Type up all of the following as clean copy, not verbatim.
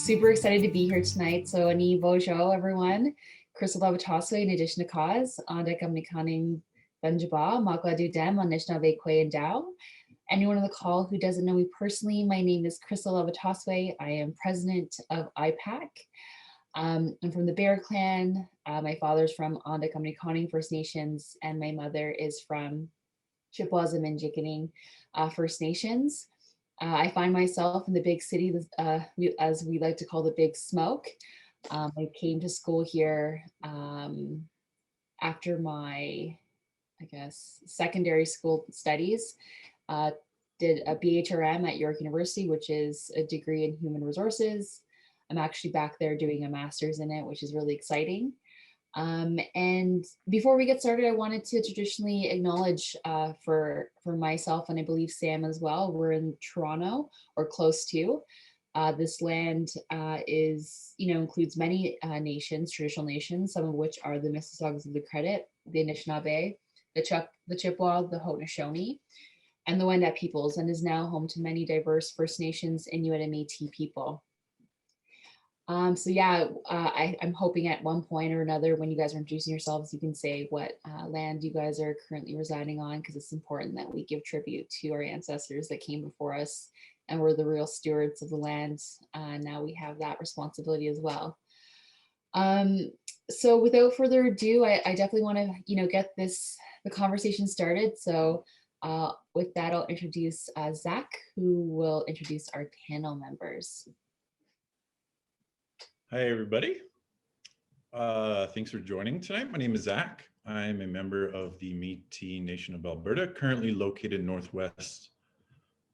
super excited to be here tonight. So ani bojo everyone. Crystal Lavataswe in addition to cause on Kamnikaning Banjaba, Magladu Dem on Nishnave Kwe and Dao. Anyone on the call who doesn't know me personally, my name is Crystal Lavataswe. I am president of IPAC. I'm from the Bear Clan. My father's from Onda Kamnikaning First Nations, and my mother is from Chippewas and Jickaning First Nations. I find myself in the big city, as we like to call the big smoke. I came to school here after my, secondary school studies. Did a BHRM at York University, which is a degree in human resources. I'm actually back there doing a master's in it, which is really exciting. And before we get started, I wanted to traditionally acknowledge for myself, and I believe Sam as well, we're in Toronto or close to. This land includes many nations, traditional nations, some of which are the Mississaugas of the Credit, the Anishinaabe, the Chippewa, the Haudenosaunee, and the Wendat peoples, and is now home to many diverse First Nations, Inuit, and Métis people. I'm hoping at one point or another, when you guys are introducing yourselves, you can say what land you guys are currently residing on, because it's important that we give tribute to our ancestors that came before us and were the real stewards of the land. Now we have that responsibility as well. So without further ado, I definitely want to, get the conversation started. So with that, I'll introduce Zach, who will introduce our panel members. Hi, everybody. Thanks for joining tonight. My name is Zach. I'm a member of the Métis Nation of Alberta, currently located northwest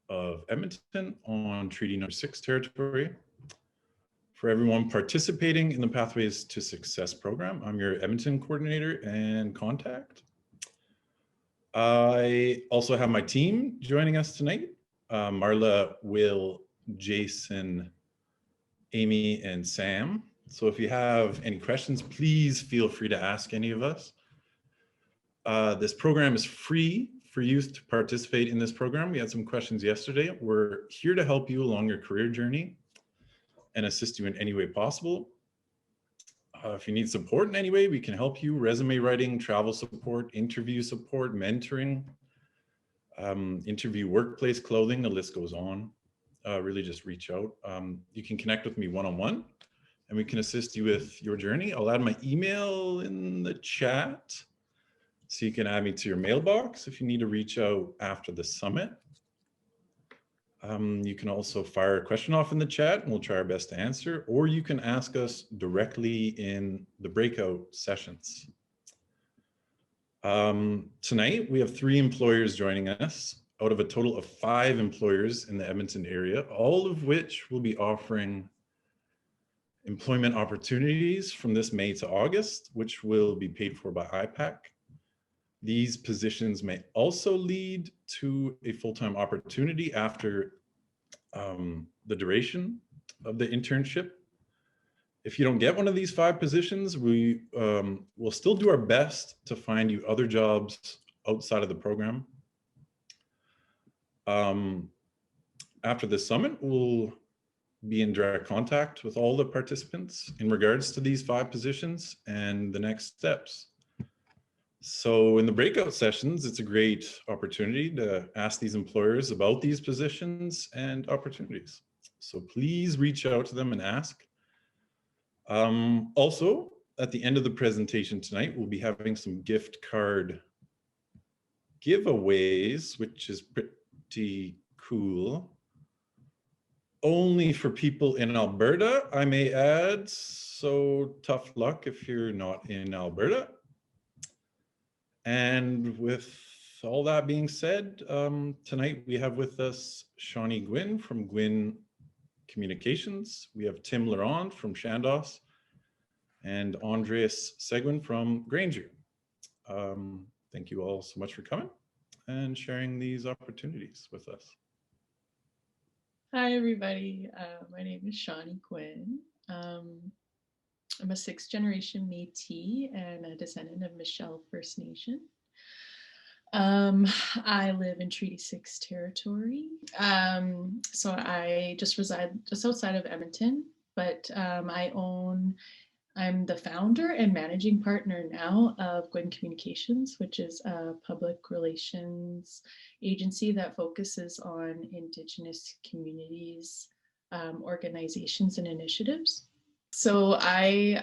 of Edmonton on Treaty No. 6 territory. For everyone participating in the Pathways to Success program, I'm your Edmonton coordinator and contact. I also have my team joining us tonight. Marla, Will, Jason, Amy, and Sam. So if you have any questions, please feel free to ask any of us. This program is free for youth to participate in this program. We had some questions yesterday. We're here to help you along your career journey and assist you in any way possible. If you need support in any way, we can help you. Resume writing, travel support, interview support, mentoring, interview workplace clothing, the list goes on. Really just reach out. You can connect with me one-on-one and we can assist you with your journey. I'll add my email in the chat so you can add me to your mailbox if you need to reach out after the summit. You can also fire a question off in the chat and we'll try our best to answer, or you can ask us directly in the breakout sessions. Tonight, we have 3 employers joining us out of a total of 5 employers in the Edmonton area, all of which will be offering employment opportunities from this May to August, which will be paid for by IPAC. These positions may also lead to a full-time opportunity after the duration of the internship. If you don't get one of these 5 positions, we will still do our best to find you other jobs outside of the program. After the summit, we'll be in direct contact with all the participants in regards to these 5 positions and the next steps. So in the breakout sessions, it's a great opportunity to ask these employers about these positions and opportunities. So please reach out to them and ask. Also, at the end of the presentation tonight, we'll be having some gift card giveaways, which is pretty cool. Only for people in Alberta, I may add, so tough luck if you're not in Alberta. And with all that being said, tonight we have with us Shauni Quinn from Quinn Communications. We have Tim Laurent from Chandos and Andreas Seguin from Granger. Thank you all so much for coming and sharing these opportunities with us. Hi, everybody. My name is Shauni Quinn. I'm a 6th generation Métis and a descendant of Michelle First Nation. I live in Treaty 6 territory. So I just reside just outside of Edmonton, but I'm the founder and managing partner now of Quinn Communications, which is a public relations agency that focuses on Indigenous communities, organizations, and initiatives. So I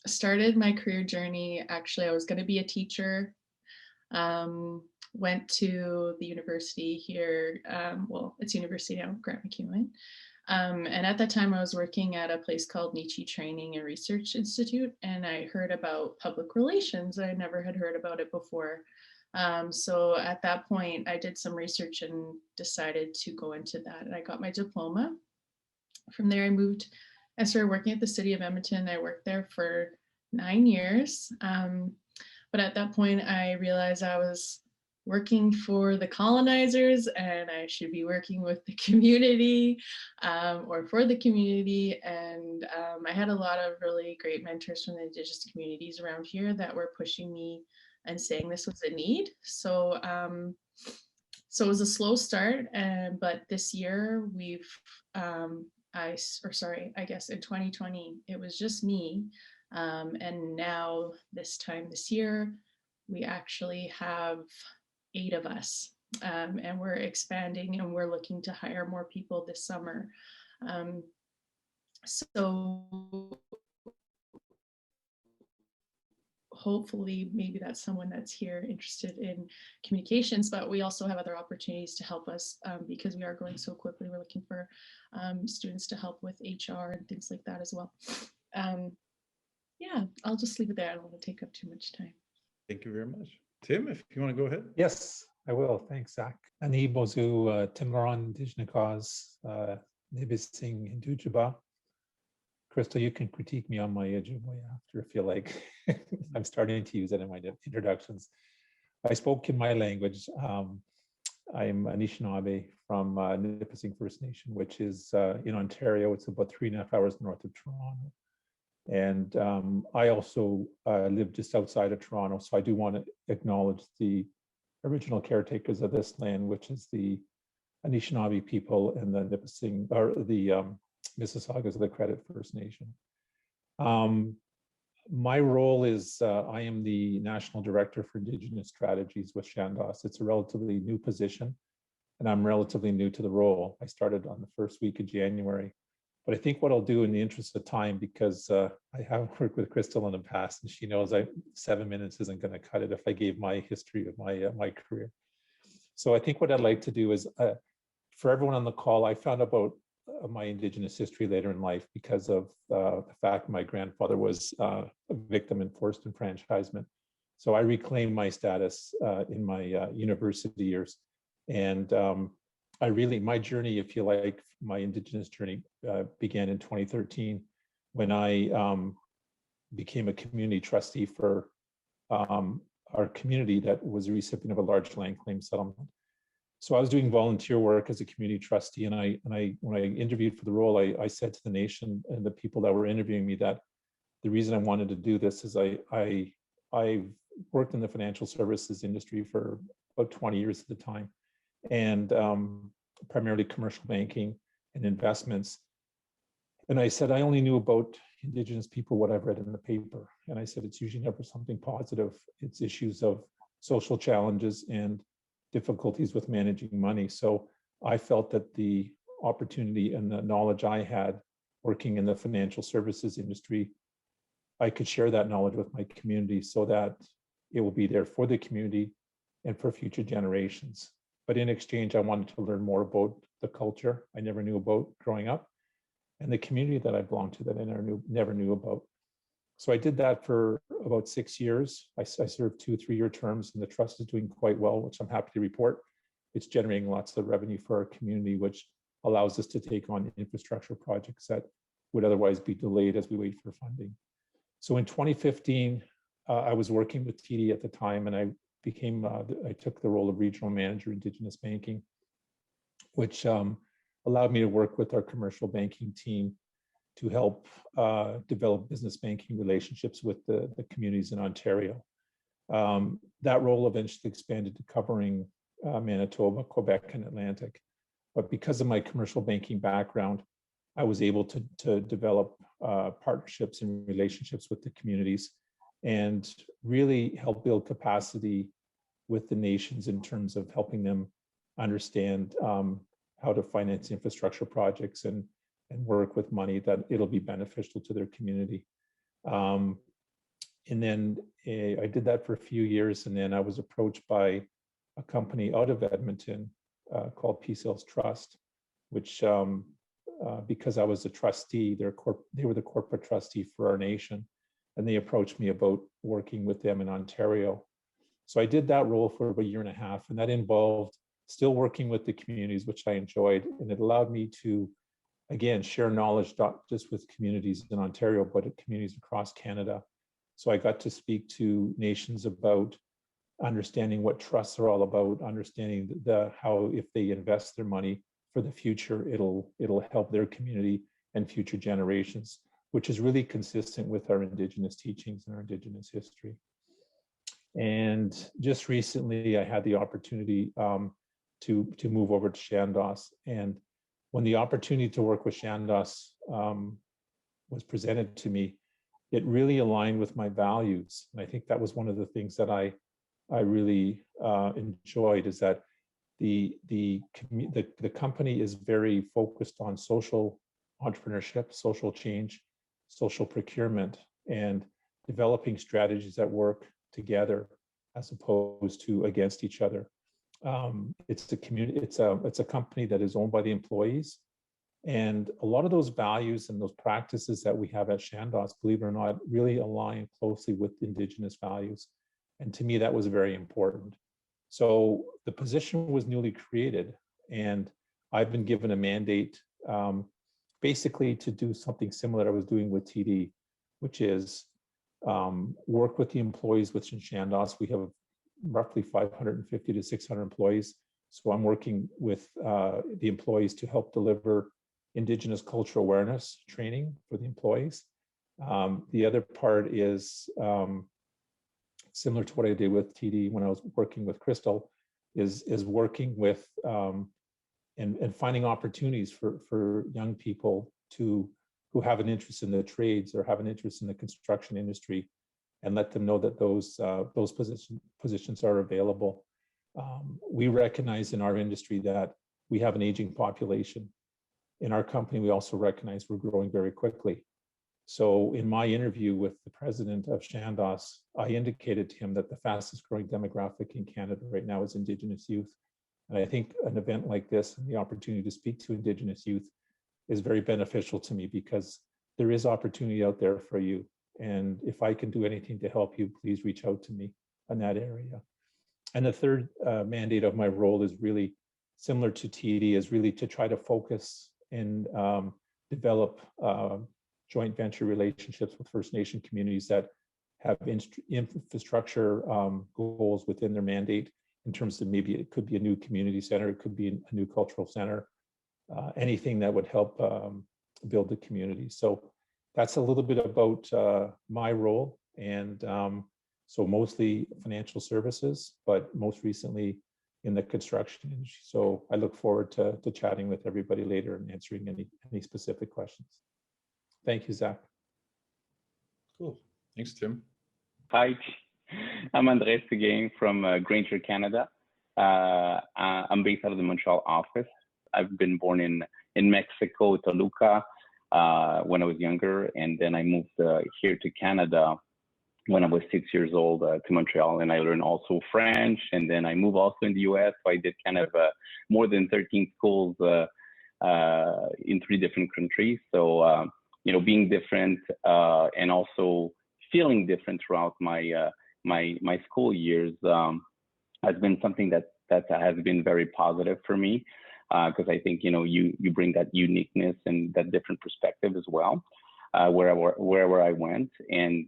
started my career journey. Actually, I was going to be a teacher. Went to the university here. Well, it's university now, Grant MacEwan. And at that time, I was working at a place called Nietzsche Training and Research Institute, and I heard about public relations. I never had heard about it before. So at that point, I did some research and decided to go into that. And I got my diploma. From there, I moved and started working at the city of Edmonton. I worked there for 9 years. But at that point, I realized I was working for the colonizers and I should be working with the community or for the community. And I had a lot of really great mentors from the Indigenous communities around here that were pushing me and saying this was a need. So it was a slow start, but this year I guess in 2020, it was just me. And now this year, we actually have 8 of us, and we're expanding and we're looking to hire more people this summer. So hopefully maybe that's someone that's here interested in communications, but we also have other opportunities to help us because we are growing so quickly. We're looking for students to help with HR and things like that as well. Yeah, I'll just leave it there. I don't want to take up too much time. Thank you very much. Tim, if you want to go ahead. Yes, I will. Thanks, Zach. Ani bozu Timron Dijnikaz Nibising Hindujaba. Crystal, you can critique me on my Ojibwe after if you like. I'm starting to use it in my introductions. I spoke in my language. I'm Anishinaabe from Nipissing First Nation, which is in Ontario. It's about 3.5 hours north of Toronto. And I also live just outside of Toronto, so I do want to acknowledge the original caretakers of this land, which is the Anishinaabe people and the Nipissing, or the Mississaugas of the Credit First Nation. My role is I am the National Director for Indigenous Strategies with Chandos. It's a relatively new position, and I'm relatively new to the role. I started on the first week of January. But I think what I'll do in the interest of time, because I have worked with Crystal in the past, and she knows 7 minutes isn't going to cut it if I gave my history of my career. So I think what I'd like to do is, for everyone on the call, I found about my Indigenous history later in life because of the fact my grandfather was a victim in forced enfranchisement. So I reclaimed my status in my university years. And my journey, if you like, my Indigenous journey began in 2013 when I became a community trustee for our community that was a recipient of a large land claim settlement. So I was doing volunteer work as a community trustee, and when I interviewed for the role, I said to the nation and the people that were interviewing me that the reason I wanted to do this is I worked in the financial services industry for about 20 years at the time, and primarily commercial banking and investments. And I said, I only knew about Indigenous people what I've read in the paper. And I said, it's usually never something positive. It's issues of social challenges and difficulties with managing money. So I felt that the opportunity and the knowledge I had working in the financial services industry, I could share that knowledge with my community so that it will be there for the community and for future generations. But in exchange, I wanted to learn more about the culture I never knew about growing up and the community that I belonged to that I never knew about. So I did that for about 6 years. I served 2 3-year terms, and the trust is doing quite well, which I'm happy to report. It's generating lots of revenue for our community, which allows us to take on infrastructure projects that would otherwise be delayed as we wait for funding. So in 2015, I was working with TD at the time, and I took the role of regional manager, Indigenous banking, which allowed me to work with our commercial banking team to help develop business banking relationships with the communities in Ontario. That role eventually expanded to covering Manitoba, Quebec, and Atlantic. But because of my commercial banking background, I was able to develop partnerships and relationships with the communities and really help build capacity with the nations in terms of helping them understand how to finance infrastructure projects and work with money that it'll be beneficial to their community. And then I did that for a few years, and then I was approached by a company out of Edmonton called Peace Hills Trust, which because I was a trustee, they were the corporate trustee for our nation, and they approached me about working with them in Ontario. So I did that role for about a year and a half, and that involved still working with the communities, which I enjoyed, and it allowed me to, again, share knowledge not just with communities in Ontario, but at communities across Canada. So I got to speak to nations about understanding what trusts are all about, understanding how if they invest their money for the future, it'll help their community and future generations, which is really consistent with our Indigenous teachings and our Indigenous history. And just recently, I had the opportunity to move over to Chandos. And when the opportunity to work with Chandos was presented to me, it really aligned with my values. And I think that was one of the things that I really enjoyed, is that the company is very focused on social entrepreneurship, social change, social procurement, and developing strategies that work together as opposed to against each other. It's a community. It's a company that is owned by the employees, and a lot of those values and those practices that we have at Chandos, believe it or not, really align closely with Indigenous values. And to me, that was very important. So the position was newly created, and I've been given a mandate basically to do something similar that I was doing with TD, which is work with the employees within Chandos. We have roughly 550 to 600 employees. So I'm working with the employees to help deliver Indigenous cultural awareness training for the employees. The other part is similar to what I did with TD when I was working with Crystal, is working with and finding opportunities for young people who have an interest in the trades or have an interest in the construction industry, and let them know that those positions are available. We recognize in our industry that we have an aging population. In our company, we also recognize we're growing very quickly. So in my interview with the president of Chandos, I indicated to him that the fastest growing demographic in Canada right now is Indigenous youth. And I think an event like this and the opportunity to speak to Indigenous youth is very beneficial to me, because there is opportunity out there for you. And if I can do anything to help you, please reach out to me in that area. And the third mandate of my role is really similar to TD, is really to try to focus and develop joint venture relationships with First Nation communities that have infrastructure goals within their mandate, in terms of maybe it could be a new community center, it could be a new cultural center, anything that would help build the community. So that's a little bit about my role. And so mostly financial services, but most recently in the construction industry. So I look forward to chatting with everybody later and answering any specific questions. Thank you, Zach. Cool. Thanks, Tim. Hi, I'm Andres again from Granger, Canada. I'm based out of the Montreal office. I've been born in Mexico, Toluca, when I was younger, and then I moved here to Canada when I was 6 years old to Montreal, and I learned also French, and then I moved also in the US. So I did kind of more than 13 schools in 3 different countries. So, you know, being different and also feeling different throughout my my school years has been something that has been very positive for me, because I think, you know, you bring that uniqueness and that different perspective as well, wherever I went. And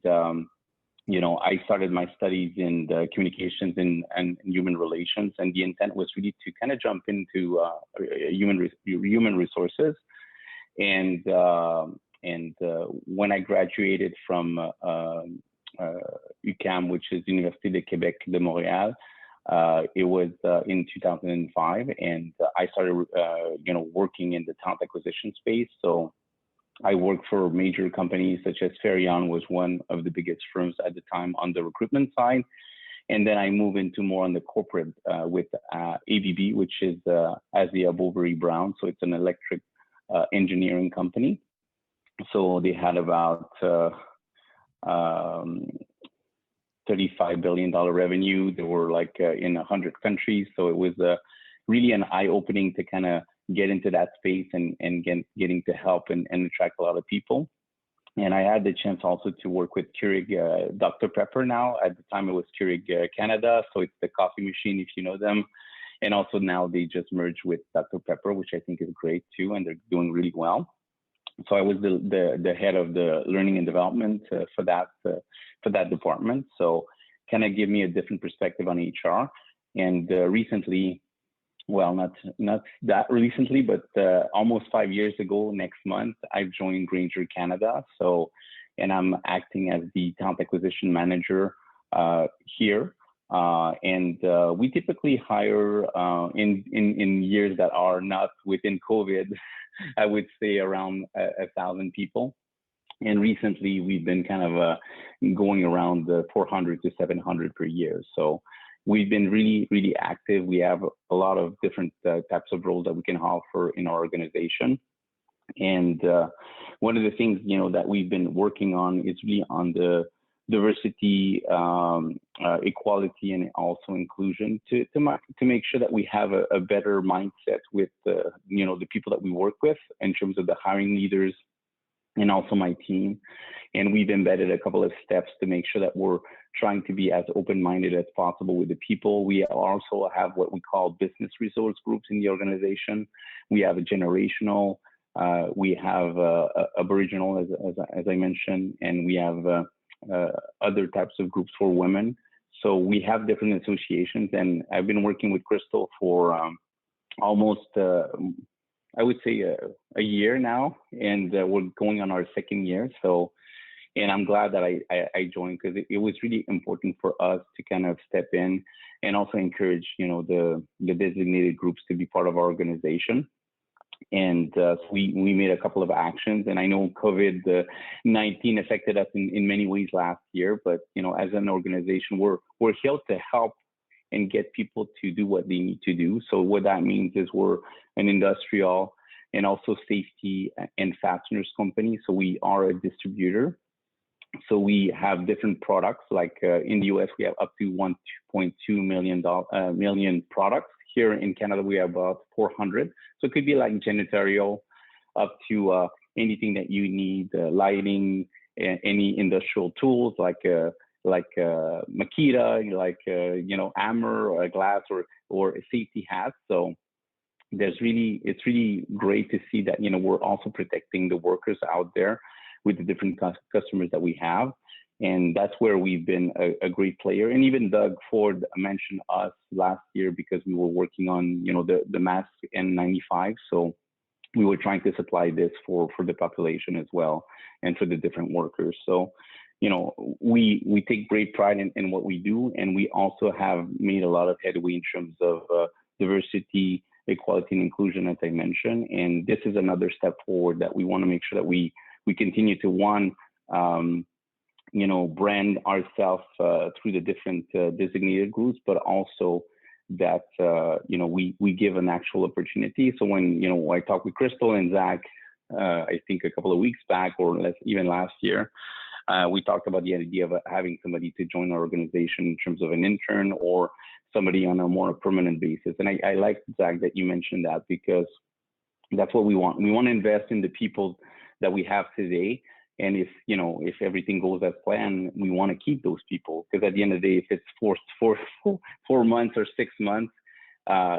you know, I started my studies in the communications and human relations, and the intent was really to kind of jump into human resources. And when I graduated from UQAM, which is Université de Québec de Montréal, it was in 2005, and I started, you know, working in the talent acquisition space. So I worked for major companies such as Ferion was one of the biggest firms at the time on the recruitment side. And then I moved into more on the corporate with ABB, which is Asia Bovary Brown. So it's an electric engineering company. So they had about $35 billion revenue. They were like in 100 countries. So it was really an eye-opening to kind of get into that space and getting to help and attract a lot of people. And I had the chance also to work with Keurig Dr. Pepper now. At the time, it was Keurig Canada. So it's the coffee machine, if you know them. And also now they just merged with Dr. Pepper, which I think is great too. And they're doing really well. So I was the head of the learning and development for that department. So kind of give me a different perspective on HR. And recently, well, not that recently, but almost 5 years ago, next month, I've joined Grainger Canada. So, and I'm acting as the talent acquisition manager here. And we typically hire in years that are not within COVID, I would say around 1,000 people. And recently we've been kind of going around the 400 to 700 per year. So we've been really, really active. We have a lot of different types of roles that we can offer in our organization. And one of the things, that we've been working on is really on the diversity, equality, and also inclusion to make sure that we have a better mindset with, the people that we work with in terms of the hiring leaders and also my team. And we've embedded a couple of steps to make sure that we're trying to be as open-minded as possible with the people. We also have what we call business resource groups in the organization. We have a generational, we have Aboriginal, as I mentioned, and we have other types of groups for women. So we have different associations, and I've been working with Crystal for almost, I would say a year now, and we're going on our second year. So, and I'm glad that I joined, because it was really important for us to kind of step in and also encourage, the designated groups to be part of our organization. And we made a couple of actions, and I know COVID-19 affected us in many ways last year, but as an organization, we're here to help and get people to do what they need to do. So what that means is we're an industrial and also safety and fasteners company. So we are a distributor. So we have different products, like in the US, we have up to 1.2 million products. Here in Canada, we have about 400. So it could be like janitorial up to anything that you need, lighting, any industrial tools like Makita, like hammer or glass or safety hats. So it's really great to see that we're also protecting the workers out there with the different customers that we have. And that's where we've been a great player. And even Doug Ford mentioned us last year because we were working on, the mask N95. So we were trying to supply this for the population as well and for the different workers. So, we take great pride in what we do. And we also have made a lot of headway in terms of diversity, equality, and inclusion, as I mentioned. And this is another step forward that we want to make sure that we continue to brand ourselves through the different designated groups, but also that, we give an actual opportunity. So when, I talked with Crystal and Zach, I think a couple of weeks back or even last year, we talked about the idea of having somebody to join our organization in terms of an intern or somebody on a more permanent basis. And I like, Zach, that you mentioned that, because that's what we want. We want to invest in the people that we have today. And if everything goes as planned, we want to keep those people, because at the end of the day, if it's 4 months or 6 months,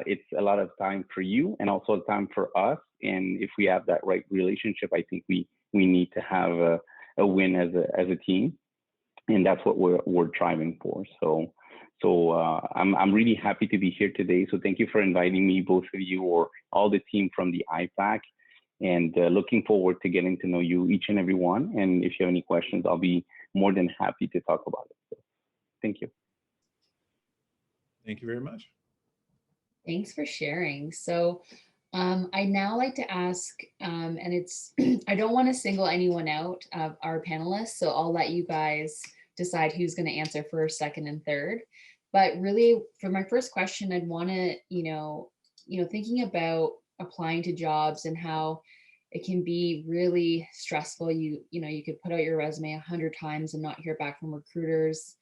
it's a lot of time for you and also time for us. And if we have that right relationship, I think we need to have a win as a team, and that's what we're striving for. So I'm really happy to be here today. So thank you for inviting me, both of you or all the team from the IPAC. And looking forward to getting to know you, each and every one. And if you have any questions, I'll be more than happy to talk about it. So, thank you. Thank you very much. Thanks for sharing. So I now like to ask, and it's, I don't want to single anyone out of our panelists, so I'll let you guys decide who's going to answer first, second, and third. But really, for my first question, I'd want to, thinking about applying to jobs and how it can be really stressful. You could put out your resume 100 times and not hear back from recruiters.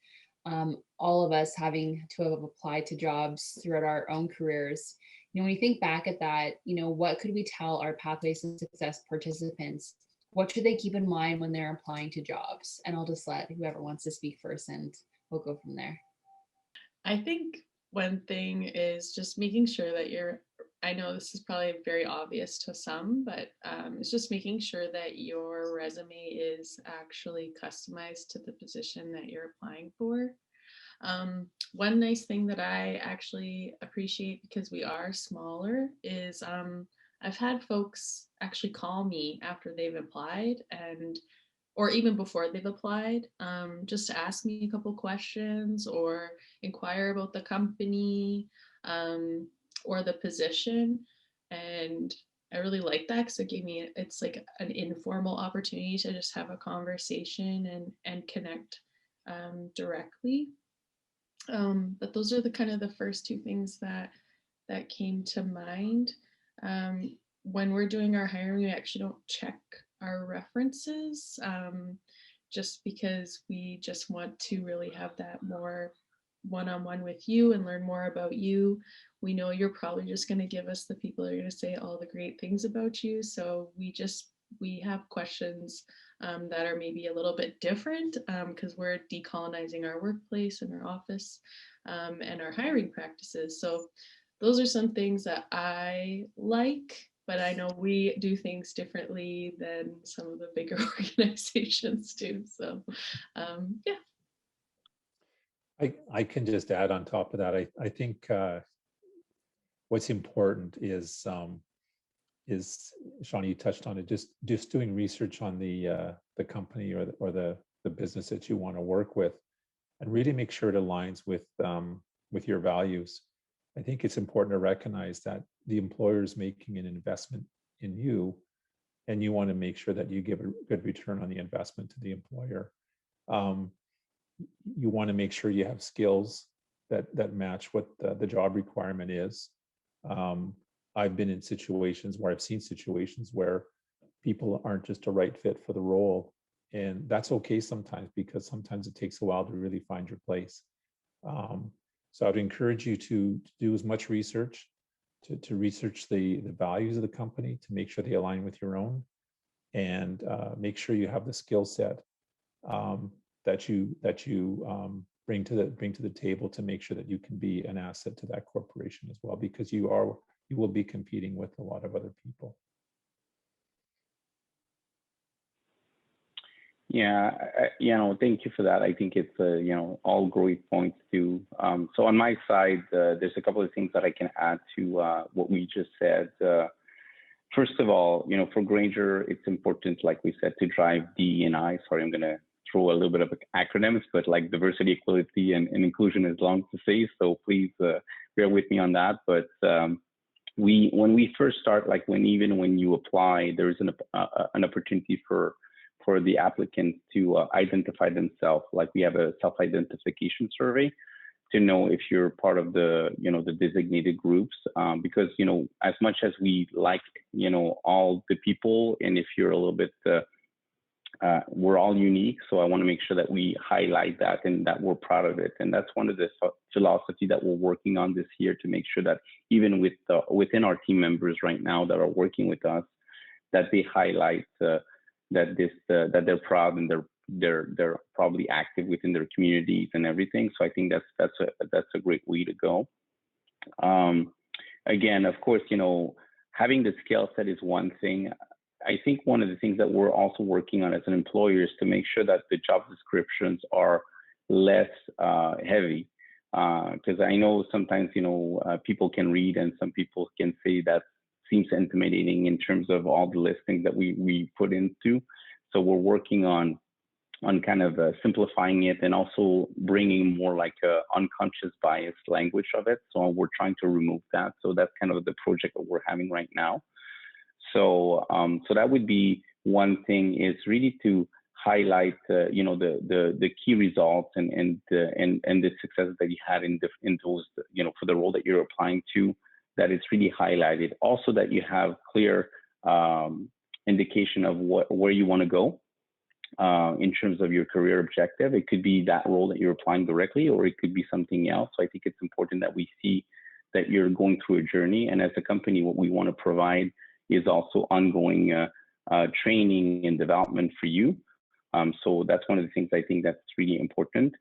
All of us having to have applied to jobs throughout our own careers. When you think back at that, what could we tell our Pathways to Success participants? What should they keep in mind when they're applying to jobs? And I'll just let whoever wants to speak first, and we'll go from there. I think one thing is just making sure that I know this is probably very obvious to some, but it's just making sure that your resume is actually customized to the position that you're applying for. One nice thing that I actually appreciate, because we are smaller, is I've had folks actually call me after they've applied, or even before they've applied, just to ask me a couple questions or inquire about the company or the position. And I really like that, because it's like an informal opportunity to just have a conversation and connect directly. But those are the first two things that came to mind. When we're doing our hiring, we actually don't check our references, just because we just want to really have that more one-on-one with you and learn more about you. We know you're probably just going to give us the people that are going to say all the great things about you. So we have questions that are maybe a little bit different, because we're decolonizing our workplace and our office and our hiring practices. So those are some things that I like, but I know we do things differently than some of the bigger organizations do. So yeah. I can just add on top of that. I think what's important is Shauni, you touched on it, just doing research on the company or the business that you want to work with, and really make sure it aligns with your values. I think it's important to recognize that the employer is making an investment in you, and you want to make sure that you give a good return on the investment to the employer. You want to make sure you have skills that match what the job requirement is. I've been in situations where I've seen situations where people aren't just a right fit for the role, and that's okay sometimes, because sometimes it takes a while to really find your place. So I'd encourage you to do as much research, to research the values of the company, to make sure they align with your own, and make sure you have the skill set that you bring to the table, to make sure that you can be an asset to that corporation as well, because you will be competing with a lot of other people. Yeah, thank you for that. I think it's all great points too. So on my side, there's a couple of things that I can add to what we just said. First of all, for Grainger, it's important, like we said, to drive DE&I. Sorry, I'm going to throw a little bit of acronyms, but like diversity, equality, and inclusion is long to say, so please bear with me on that. But when we first start, like when you apply, there is an opportunity for the applicant to identify themselves. Like we have a self-identification survey to know if you're part of the the designated groups, because as much as we like all the people, and if you're a little bit we're all unique, so I want to make sure that we highlight that and that we're proud of it. And that's one of the philosophy that we're working on this year, to make sure that even within our team members right now that are working with us, that they highlight that they're proud, and they're probably active within their communities and everything. So I think that's a great way to go. Again, of course, having the skill set is one thing. I think one of the things that we're also working on as an employer is to make sure that the job descriptions are less heavy, because I know sometimes people can read, and some people can say that seems intimidating in terms of all the listings that we put into. So we're working on kind of simplifying it and also bringing more like a unconscious bias language of it. So we're trying to remove that. So that's kind of the project that we're having right now. So so that would be one thing, is really to highlight you know, the key results and the successes that you had in those, you know, for the role that you're applying to, that it's really highlighted. Also that you have clear indication of where you want to go in terms of your career objective. It could be that role that you're applying directly, or it could be something else. So I think it's important that we see that you're going through a journey. And as a company, what we want to provide is also ongoing training and development for you. So that's one of the things I think that's really important.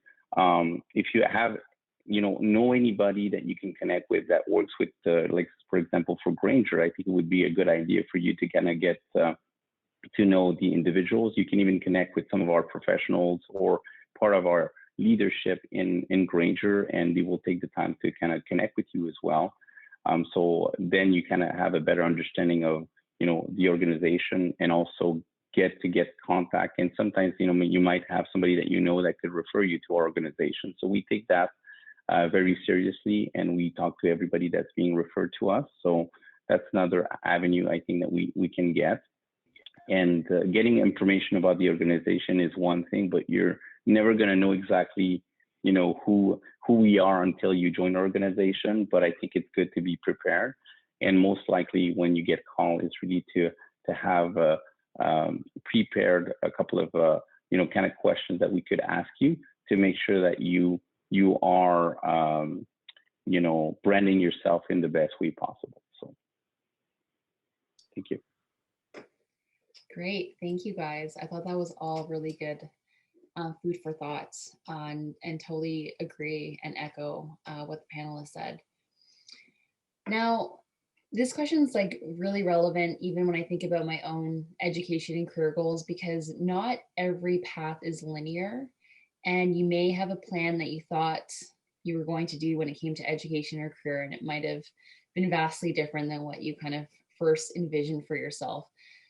If you have, you know anybody that you can connect with that works with, like, for example, for Grainger, I think it would be a good idea for you to kind of get to know the individuals. You can even connect with some of our professionals or part of our leadership in Grainger, and they will take the time to kind of connect with you as well. So then you kind of have a better understanding of, you know, the organization, and also get contact. And sometimes, you know, you might have somebody that you know that could refer you to our organization. So we take that very seriously, and we talk to everybody that's being referred to us. So that's another avenue I think that we can get. And getting information about the organization is one thing, but you're never going to know exactly, you know, who we are until you join our organization. But I think it's good to be prepared. And most likely when you get called, it's really to have prepared a couple of, you know, kind of questions that we could ask you to make sure that you are, you know, branding yourself in the best way possible. So thank you. Great, thank you guys. I thought that was all really good food for thought on, and totally agree and echo what the panelists said. Now, this question is like really relevant even when I think about my own education and career goals, because not every path is linear, and you may have a plan that you thought you were going to do when it came to education or career, and it might have been vastly different than what you kind of first envisioned for yourself.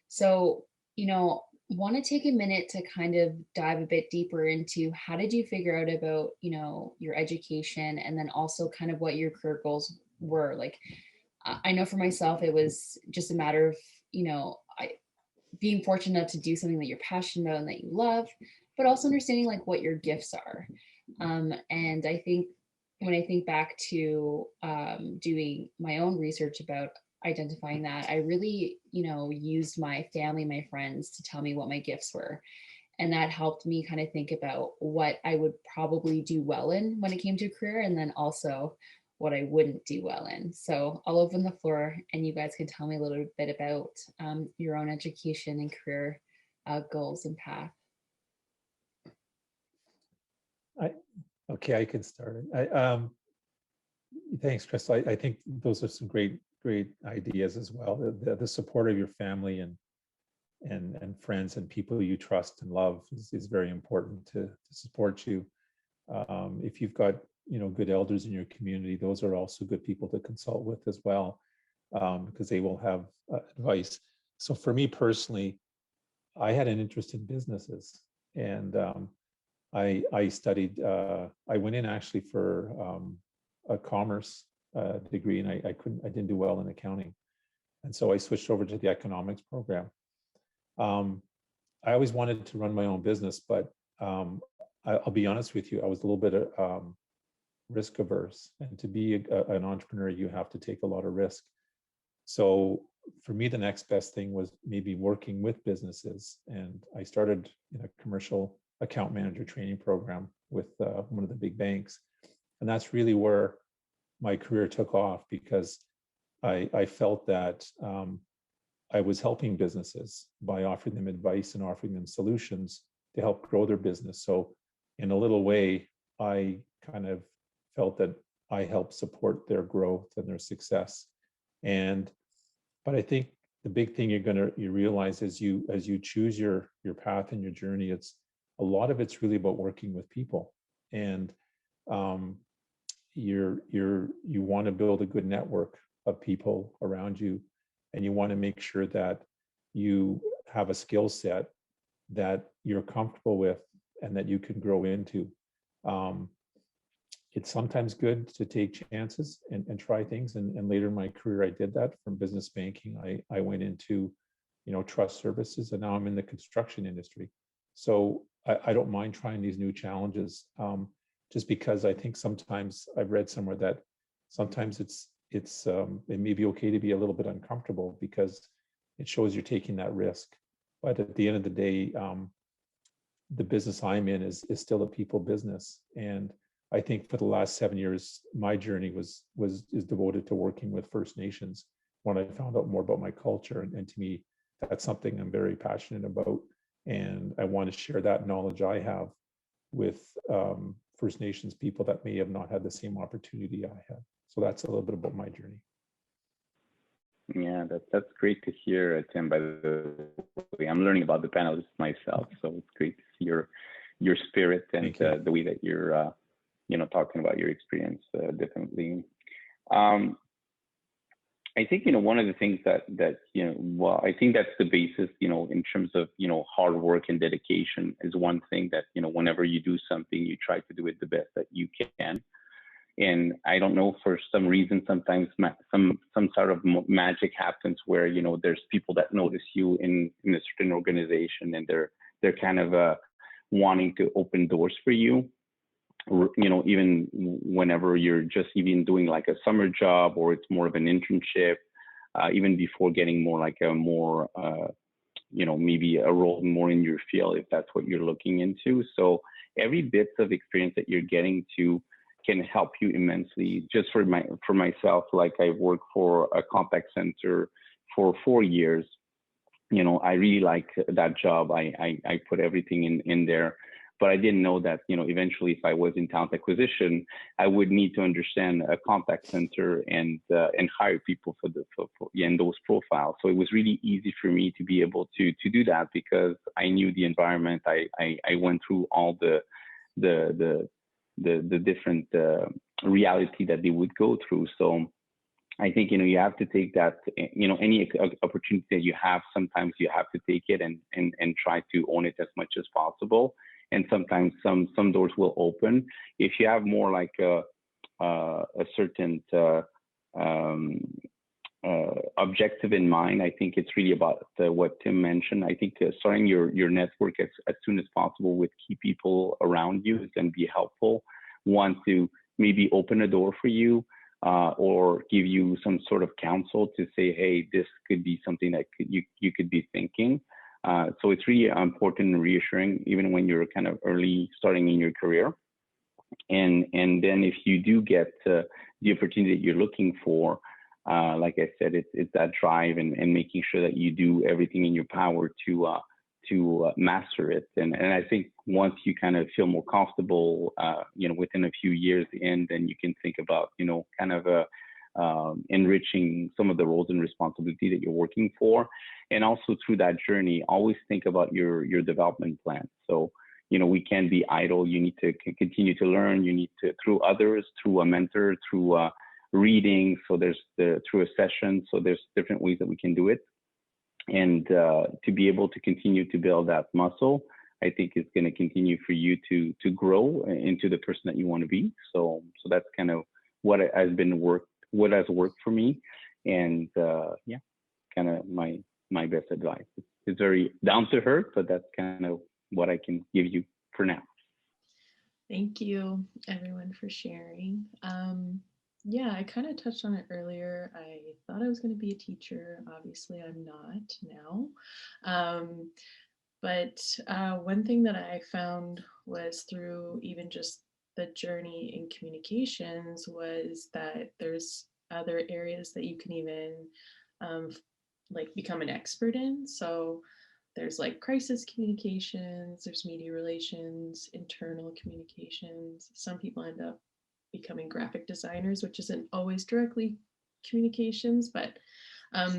So, you know, want to take a minute to kind of dive a bit deeper into how did you figure out about, you know, your education, and then also kind of what your career goals were. Like, I know for myself, it was just a matter of, you know, being fortunate enough to do something that you're passionate about and that you love, but also understanding like what your gifts are. And I think when I think back to doing my own research about identifying that, I really, you know, used my family, my friends to tell me what my gifts were. And that helped me kind of think about what I would probably do well in when it came to career, and then also what I wouldn't do well in. So I'll open the floor and you guys can tell me a little bit about your own education and career goals and path. Okay, I can start. Thanks, Crystal. I think those are some great ideas as well. The support of your family and friends and people you trust and love is very important to support you. If you've got, you know, good elders in your community, those are also good people to consult with as well, because they will have advice. So for me personally, I had an interest in businesses, and I studied. I went in actually for a commerce degree, and I didn't do well in accounting, and so I switched over to the economics program. I always wanted to run my own business, but I'll be honest with you, I was a little bit risk averse, and to be an entrepreneur, you have to take a lot of risk. So for me, the next best thing was maybe working with businesses, and I started in a commercial account manager training program with one of the big banks, and that's really where my career took off, because I felt that I was helping businesses by offering them advice and offering them solutions to help grow their business. So in a little way, I kind of felt that I helped support their growth and their success. But I think the big thing you realize as you choose your path and your journey, it's a lot of it's really about working with people, and you want to build a good network of people around you, and you want to make sure that you have a skill set that you're comfortable with and that you can grow into. It's sometimes good to take chances and try things. And later in my career, I did that. From business banking, I went into, trust services, and now I'm in the construction industry. So I don't mind trying these new challenges, just because I think sometimes I've read somewhere that sometimes it may be okay to be a little bit uncomfortable because it shows you're taking that risk. But at the end of the day, the business I'm in is still a people business. And I think for the last 7 years, my journey is devoted to working with First Nations when I found out more about my culture. And to me, that's something I'm very passionate about. And I want to share that knowledge I have with First Nations people that may have not had the same opportunity I had. So that's a little bit about my journey. Yeah, that's great to hear, Tim. By the way, I'm learning about the panelists myself, so it's great to see your spirit and the way that you're, talking about your experience. Definitely. I think one of the things that I think that's the basis. In terms of hard work and dedication is one thing that whenever you do something, you try to do it the best that you can. And I don't know, for some reason, sometimes some sort of magic happens where, there's people that notice you in a certain organization, and they're kind of wanting to open doors for you, even whenever you're just even doing like a summer job, or it's more of an internship, even before getting more like a more, maybe a role more in your field, if that's what you're looking into. So every bit of experience that you're getting to can help you immensely. Just for myself, like I worked for a contact center for 4 years. I really like that job. I put everything in there, but I didn't know that, eventually if I was in talent acquisition, I would need to understand a contact center and hire people for those profiles. So it was really easy for me to be able to do that because I knew the environment. I went through all the different reality that they would go through. So I think, you have to take that, any opportunity that you have, sometimes you have to take it and try to own it as much as possible. And sometimes some doors will open. If you have more like a certain objective in mind, I think it's really about what Tim mentioned. I think starting your network as soon as possible with key people around you is going to be helpful. One, to maybe open a door for you, or give you some sort of counsel to say, hey, this could be something that you could be thinking. So it's really important and reassuring, even when you're kind of early starting in your career. And then if you do get the opportunity that you're looking for, like I said, it's that drive and making sure that you do everything in your power to master it. And I think once you kind of feel more comfortable, within a few years in, then you can think about, kind of enriching some of the roles and responsibility that you're working for. And also through that journey, always think about your development plan. So, we can't be idle. You need to continue to learn. You need to, through others, through a mentor, through reading. So through a session. So there's different ways that we can do it. And to be able to continue to build that muscle, I think it's going to continue for you to grow into the person that you want to be. So that's kind of what has worked for me. And kind of my best advice. It's very down to earth, but that's kind of what I can give you for now. Thank you, everyone, for sharing. Yeah, I kind of touched on it earlier. I thought I was going to be a teacher. Obviously, I'm not now. But one thing that I found was through even just the journey in communications was that there's other areas that you can even like become an expert in. So there's like crisis communications, there's media relations, internal communications. Some people end up becoming graphic designers, which isn't always directly communications, but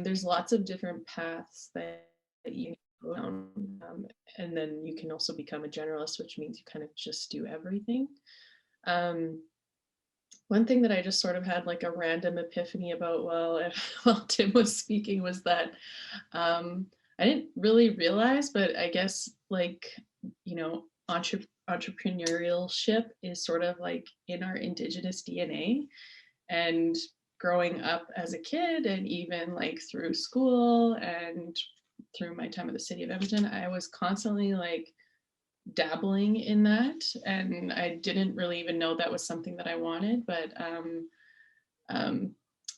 there's lots of different paths that you can go down. And then you can also become a generalist, which means you kind of just do everything. One thing that I just sort of had like a random epiphany about while Tim was speaking was that I didn't really realize, but I guess like, entrepreneurship is sort of like in our Indigenous DNA. And growing up as a kid, and even like through school and through my time at the city of Edmonton, I was constantly like dabbling in that, and I didn't really even know that was something that I wanted. But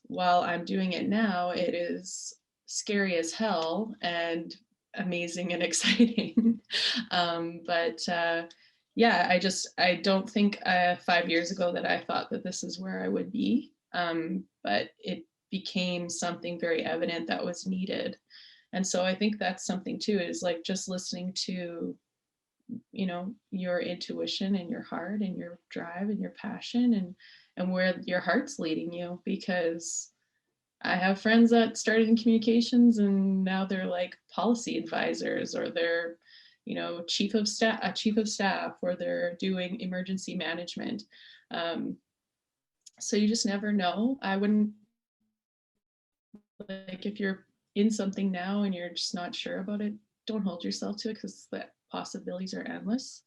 while I'm doing it now, it is scary as hell and amazing and exciting. Yeah, I don't think 5 years ago that I thought that this is where I would be. But it became something very evident that was needed. And so I think that's something too, is like just listening to, you know, your intuition and your heart and your drive and your passion and where your heart's leading you. Because I have friends that started in communications and now they're like policy advisors, or they're, you know, chief of staff, or they're doing emergency management. So you just never know. I wouldn't, like, if you're in something now and you're just not sure about it, don't hold yourself to it, because the possibilities are endless.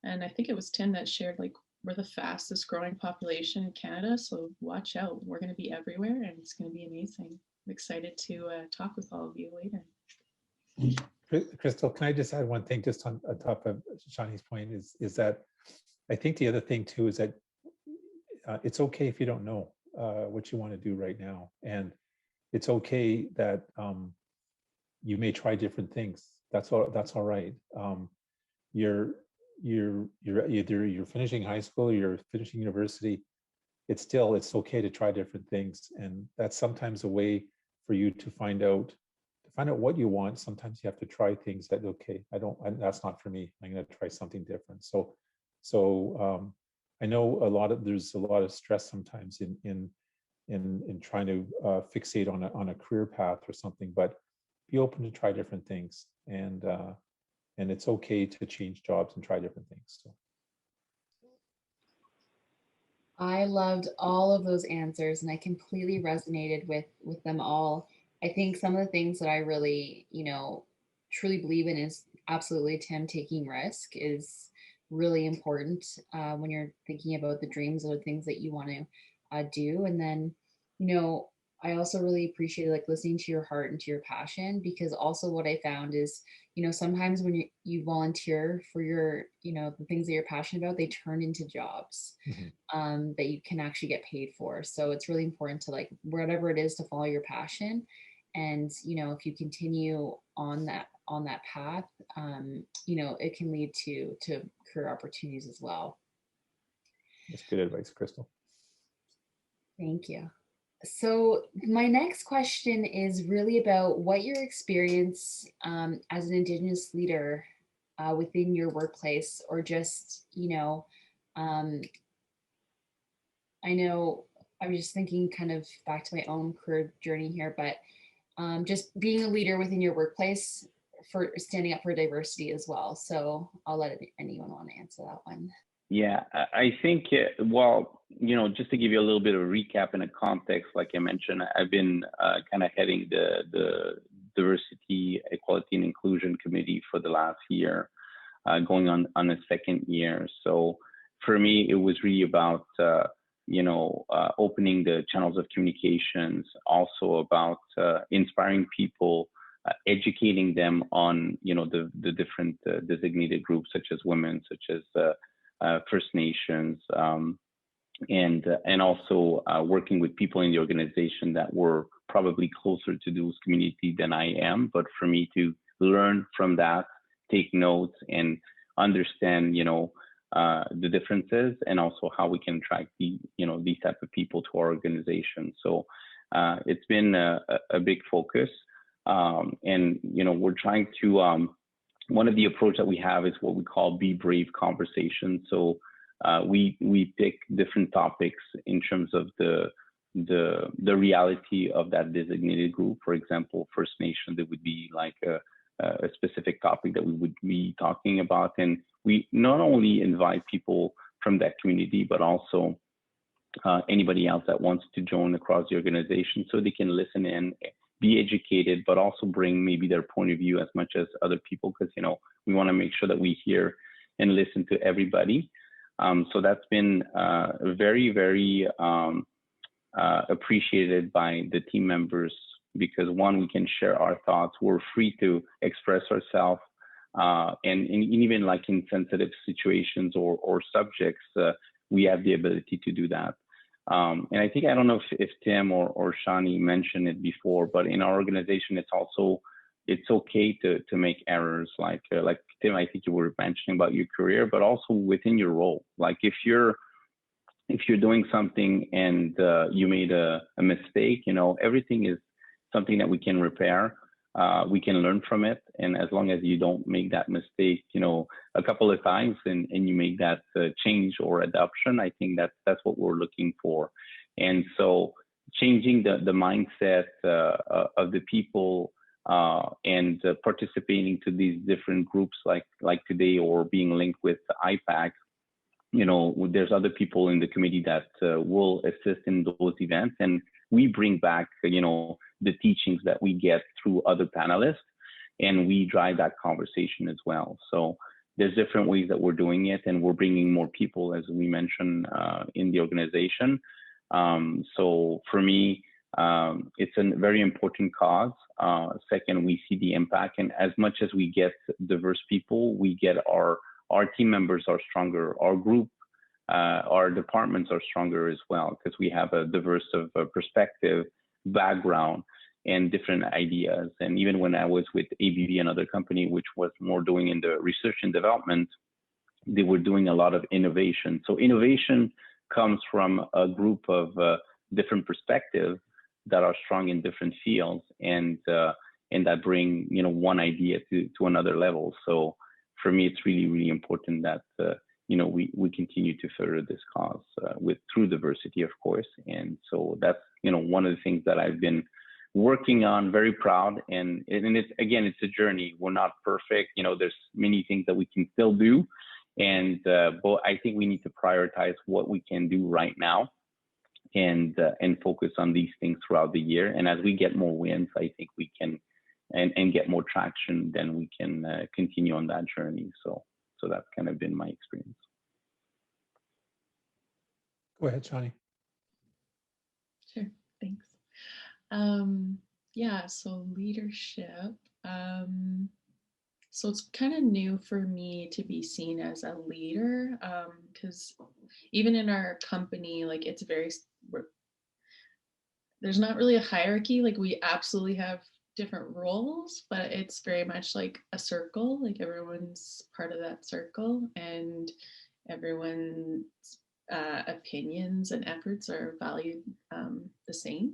And I think it was Tim that shared, like, we're the fastest growing population in Canada, so watch out. We're going to be everywhere, and it's going to be amazing. I'm excited to talk with all of you later. Crystal, can I just add one thing just on top of Shaunie's point is that I think the other thing too is that it's okay if you don't know what you want to do right now. And it's okay that you may try different things. That's all right. You're either you're finishing high school or you're finishing university. It's okay to try different things. And that's sometimes a way for you to find out what you want. Sometimes you have to try things that, okay, that's not for me. I'm going to try something different. So I know there's a lot of stress sometimes in trying to fixate on a career path or something, but be open to try different things, and it's okay to change jobs and try different things. So. I loved all of those answers, and I completely resonated with them all. I think some of the things that I really, truly believe in is absolutely, Tim, taking risk is really important when you're thinking about the dreams or the things that you want to do. And then, I also really appreciated like listening to your heart and to your passion, because also what I found is, sometimes when you volunteer for your, the things that you're passionate about, they turn into jobs that you can actually get paid for. So it's really important to, like, whatever it is, to follow your passion. And, if you continue on that path, it can lead to career opportunities as well. That's good advice, Crystal. Thank you. So my next question is really about what your experience as an Indigenous leader within your workplace, or just, I know I was just thinking kind of back to my own career journey here, but just being a leader within your workplace for standing up for diversity as well. So I'll let anyone want to answer that one. Yeah, I think, well, just to give you a little bit of a recap and a context, like I mentioned, I've been kind of heading the Diversity, Equality, and Inclusion Committee for the last year, going on a second year. So for me, it was really about, opening the channels of communications, also about inspiring people, educating them on, the different designated groups, such as women, such as First Nations, and also working with people in the organization that were probably closer to those communities than I am. But for me to learn from that, take notes, and understand, the differences, and also how we can attract these type of people to our organization. So it's been a big focus, and we're trying to. One of the approach that we have is what we call Be Brave conversation. So we pick different topics in terms of the reality of that designated group. For example, First Nation, there would be like a specific topic that we would be talking about. And we not only invite people from that community, but also anybody else that wants to join across the organization, so they can listen in, be educated, but also bring maybe their point of view as much as other people, because we want to make sure that we hear and listen to everybody. So that's been very, very appreciated by the team members, because one, we can share our thoughts. We're free to express ourselves, and even like in sensitive situations or subjects, we have the ability to do that. And I think, I don't know if Tim or Shauni mentioned it before, but in our organization, it's okay to make errors. Like Tim, I think you were mentioning about your career, but also within your role. Like if you're doing something and you made a mistake, everything is something that we can repair. We can learn from it. And as long as you don't make that mistake, a couple of times and you make that change or adoption, I think that's what we're looking for. And so changing the mindset of the people and participating to these different groups like today, or being linked with IPAC, there's other people in the committee that will assist in those events, and we bring back, the teachings that we get through other panelists, and we drive that conversation as well. So there's different ways that we're doing it, and we're bringing more people, as we mentioned, in the organization. So for me, it's a very important cause. Second, we see the impact, and as much as we get diverse people, we get our team members are stronger, our group, our departments are stronger as well, because we have a diverse of perspective, background, and different ideas. And even when I was with ABB, another company, which was more doing in the research and development, they were doing a lot of innovation. So innovation comes from a group of different perspectives that are strong in different fields, and that bring one idea to another level. So for me, it's really, really important that we continue to further this cause through diversity, of course. And so that's one of the things that I've been working on. Very proud, and it's a journey. We're not perfect. There's many things that we can still do, and but I think we need to prioritize what we can do right now, and focus on these things throughout the year. And as we get more wins, I think we can and get more traction, then we can continue on that journey. So that's kind of been my experience. Go ahead, Shauni. Sure, thanks. Yeah, so leadership. So it's kind of new for me to be seen as a leader, because even in our company, like there's not really a hierarchy. Like we absolutely have different roles, but it's very much like a circle. Like everyone's part of that circle, and everyone's opinions and efforts are valued the same.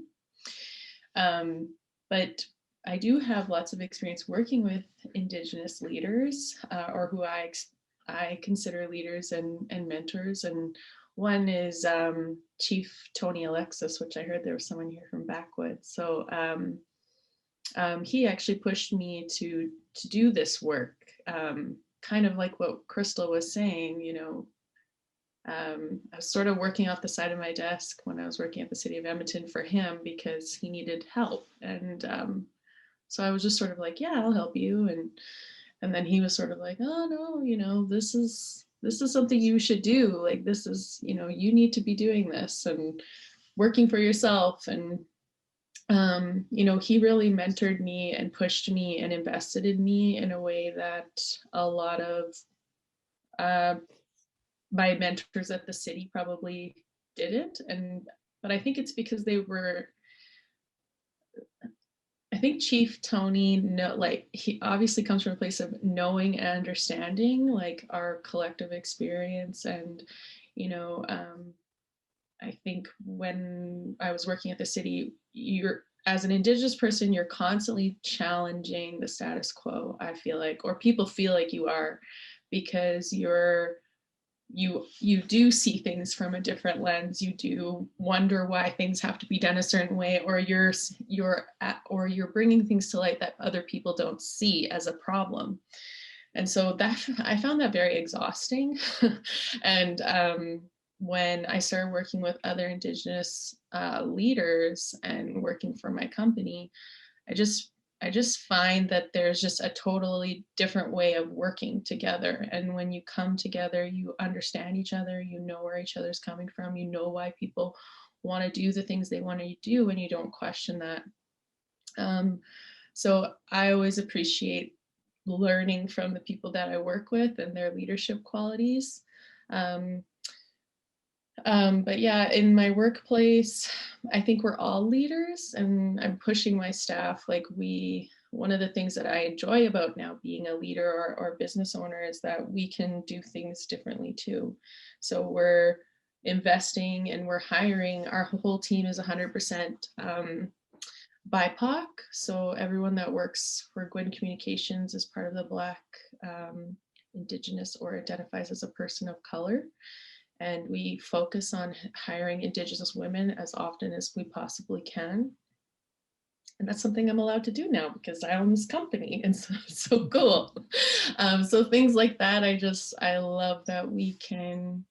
But I do have lots of experience working with Indigenous leaders, or who I consider leaders and mentors. And one is Chief Tony Alexis, which I heard there was someone here from Backwoods. So he actually pushed me to do this work, kind of like what Crystal was saying. I was sort of working off the side of my desk when I was working at the city of Edmonton for him, because he needed help. And so I was just sort of like, yeah, I'll help you. And then he was sort of like, oh no, this is something you should do. Like, this is, you need to be doing this and working for yourself. And he really mentored me and pushed me and invested in me in a way that a lot of my mentors at the city probably didn't. But I think it's because I think Chief Tony, he obviously comes from a place of knowing and understanding like our collective experience. And, I think when I was working at the city, as an Indigenous person, you're constantly challenging the status quo, I feel like, or people feel like you are, because you do see things from a different lens. You do wonder why things have to be done a certain way, or you're bringing things to light that other people don't see as a problem. And so that I found that very exhausting. And when I started working with other Indigenous leaders and working for my company, I I just find that there's just a totally different way of working together. And when you come together, you understand each other, you know where each other's coming from, you know why people want to do the things they want to do, and you don't question that. So I always appreciate learning from the people that I work with and their leadership qualities. But yeah, in my workplace, I think we're all leaders, and I'm pushing my staff. Like one of the things that I enjoy about now being a leader or business owner is that we can do things differently too. So we're investing and we're hiring. Our whole team is 100% BIPOC. So everyone that works for Gwyn Communications is part of the Black, Indigenous, or identifies as a person of color. And we focus on hiring Indigenous women as often as we possibly can. And that's something I'm allowed to do now because I own this company, and so it's so cool. So things like that, I love that we can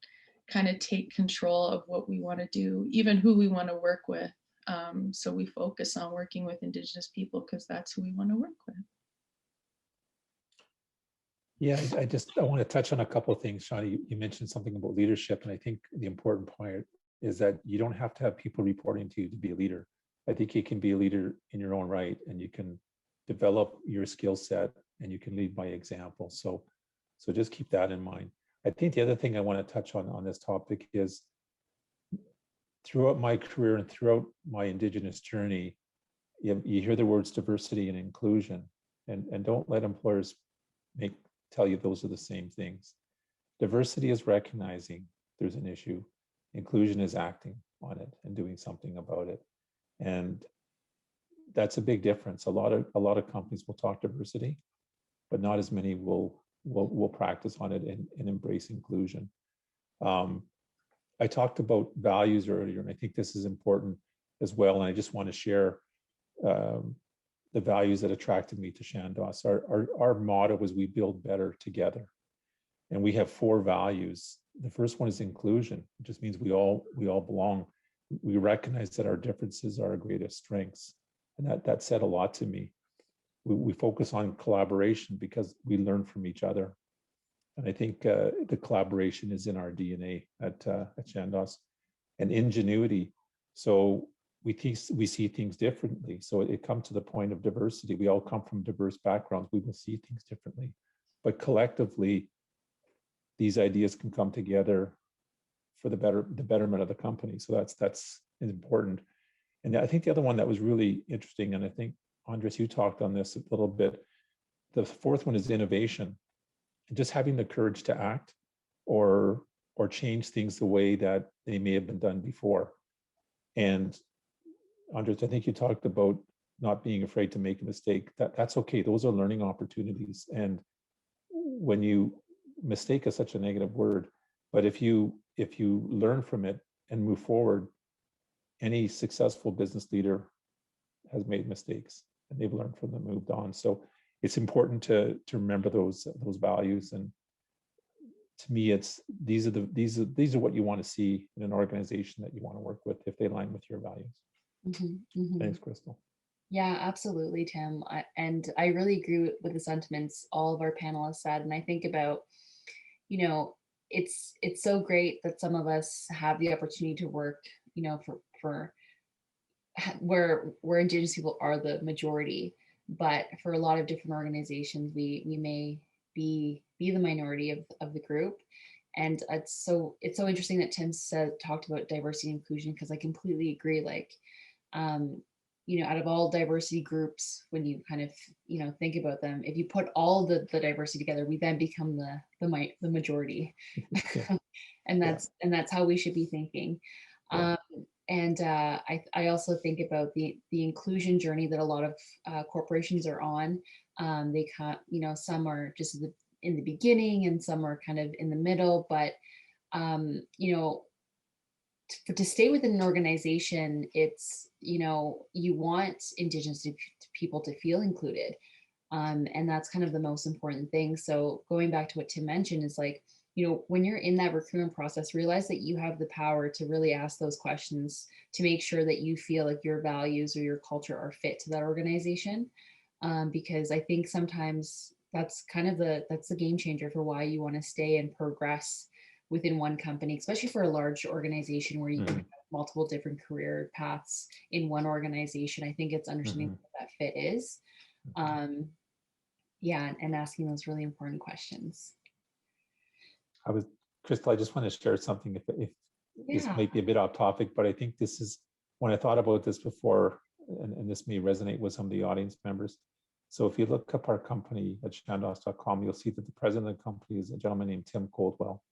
kind of take control of what we want to do, even who we want to work with. So we focus on working with Indigenous people because that's who we want to work with. Yeah, I want to touch on a couple of things, Shauni. You mentioned something about leadership, and I think the important point is that you don't have to have people reporting to you to be a leader. I think you can be a leader in your own right, and you can develop your skill set, and you can lead by example. So just keep that in mind. I think the other thing I want to touch on this topic is throughout my career and throughout my Indigenous journey, you hear the words diversity and inclusion, and don't let employers tell you those are the same things. Diversity is recognizing there's an issue. Inclusion is acting on it and doing something about it. And that's a big difference. A lot of companies will talk diversity, but not as many will practice on it and embrace inclusion. I talked about values earlier, and I think this is important as well. And I just want to share the values that attracted me to Chandos. Our motto is we build better together. And we have 4 values. The first one is inclusion. It just means we all belong. We recognize that our differences are our greatest strengths. And that said a lot to me. We focus on collaboration because we learn from each other. And I think the collaboration is in our DNA at Chandos. And ingenuity. So we see things differently. So it comes to the point of diversity. We all come from diverse backgrounds. We will see things differently. But collectively, these ideas can come together for the betterment of the company. So that's important. And I think the other one that was really interesting, and I think, Andres, you talked on this a little bit, the 4th one is innovation. And just having the courage to act or change things the way that they may have been done before. And Andres, I think you talked about not being afraid to make a mistake. That's okay. Those are learning opportunities. And when mistake is such a negative word, but if you learn from it and move forward, any successful business leader has made mistakes and they've learned from them, moved on. So it's important to remember those values. And to me, these are what you want to see in an organization that you want to work with if they align with your values. Mm-hmm, mm-hmm. Thanks, Crystal. Yeah, absolutely, Tim. And I really agree with the sentiments all of our panelists said. And I think about, it's so great that some of us have the opportunity to work, for where Indigenous people are the majority, but for a lot of different organizations, we may be the minority of the group. And it's so interesting that Tim talked about diversity and inclusion, because I completely agree. Like, out of all diversity groups, when you kind of, think about them, if you put all the diversity together, we then become the majority. Yeah. and that's how we should be thinking. Yeah. I also think about the inclusion journey that a lot of corporations are on. They can't, some are just in the beginning and some are kind of in the middle, but to stay within an organization, it's, you want Indigenous people to feel included. And that's kind of the most important thing. So going back to what Tim mentioned is like, when you're in that recruitment process, realize that you have the power to really ask those questions to make sure that you feel like your values or your culture are fit to that organization. because I think sometimes that's kind of that's the game changer for why you want to stay and progress within one company, especially for a large organization where you can have multiple different career paths in one organization. I think it's understanding what that fit is. Yeah, and asking those really important questions. Crystal, I just want to share something, if this Yeah. might be a bit off topic, but I think this is, when I thought about this before, and this may resonate with some of the audience members. So if you look up our company at shandos.com, you'll see that the president of the company is a gentleman named Tim Coldwell.